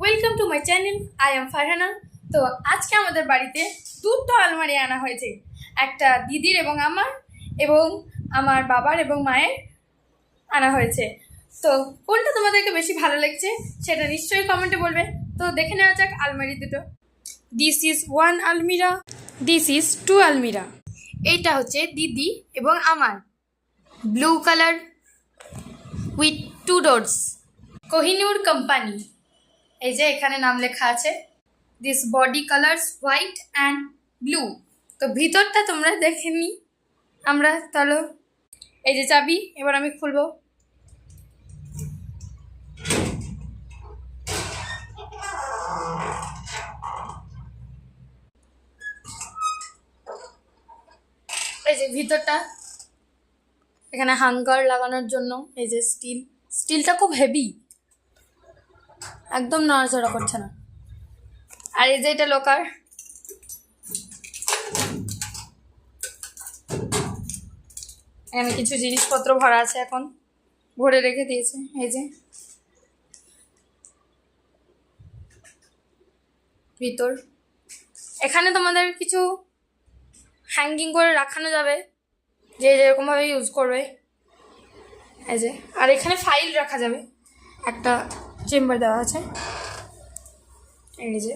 Welcome to my channel. I am Farhana. তো আজকে আমাদের বাড়িতে দুটো আলমারি আনা হয়েছে, একটা দিদির এবং আমার বাবার এবং মায়ের আনা হয়েছে। তো কোনটা তোমাদেরকে বেশি ভালো লাগছে সেটা নিশ্চয়ই কমেন্টে বলবে। তো দেখে নেওয়া যাক আলমারি দুটো। This is one almirah, this is two almirah. এইটা হচ্ছে দিদি এবং আমার, blue colour with two doors, Kohinoor company. এই যে এখানে নাম লেখা আছে, this body colour's white and blue. তো ভিতরটা তোমরা দেখে নি আমরা, তাহলে এই যে চাবি, এবার আমি খুলবো। এই যে ভিতরটা, এখানে হ্যাঙ্গার লাগানোর জন্য এই যে স্টিলটা খুব হেভি, একদম নড়াচড়া করছে না। আর এই যে এটা লকার, এখানে কিছু জিনিসপত্র ভরা আছে, এখন ভরে রেখে দিয়েছে। এই যে ভিতর, এখানে তোমাদের কিছু হ্যাঙ্গিং করে রাখানো যাবে, যে যেরকমভাবে ইউজ করবে। এই যে, আর এখানে ফাইল রাখা যাবে, একটা চেম্বার দেওয়া আছে। এই যে,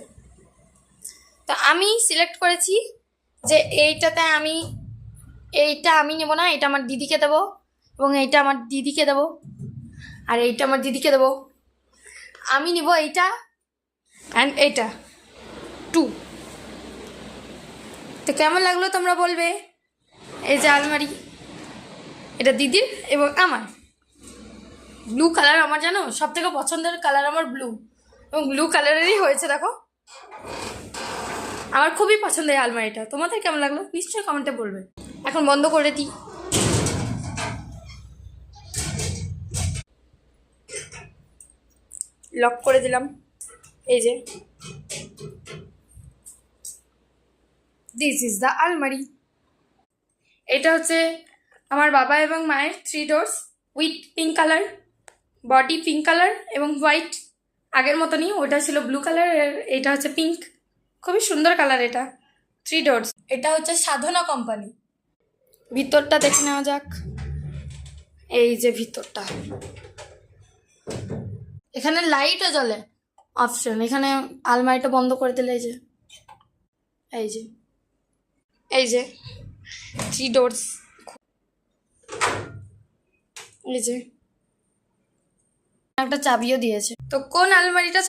তো আমি সিলেক্ট করেছি যে এইটা আমি নেব না, এটা আমার দিদিকে দেবো, এবং এইটা আমার দিদিকে দেবো, আর এইটা আমার দিদিকে দেবো। আমি নিব এইটা অ্যান্ড এইটা, টু। তো কেমন লাগলো তোমরা বলবে। এই যে আলমারি, এটা দিদির এবং আমার। ব্লু কালার আমার, জানো সব থেকে পছন্দের কালার আমার ব্লু, এবং ব্লু কালারেরই হয়েছে দেখো। আমার খুবই পছন্দের এই আলমারিটা। তোমাদের কেমন লাগলো নিশ্চয়ই কমেন্টে বলবে। এখন বন্ধ করে দিই। লক করে দিলাম। এই যে, দিস ইজ দ্য আলমারি। এটা হচ্ছে আমার বাবা এবং মায়ের 3 doors with pink colour, body pink colour এবং হোয়াইট, আগের মতনই। ওটা ছিল ব্লু কালার, এটা হচ্ছে পিঙ্ক, খুবই সুন্দর কালার। এটা 3 ডোরস। এটা হচ্ছে সাধনা কোম্পানি। ভিতরটা দেখে নেওয়া যাক। এই যে ভিতরটা, এখানে লাইটও জ্বলে অপশন। এখানে আলমারিটা বন্ধ করে দিলে এই যে, এই যে, এই যে 3 ডোরস, এই যে একটা চাবিও দিয়েছে। তো কোন আলমারিটা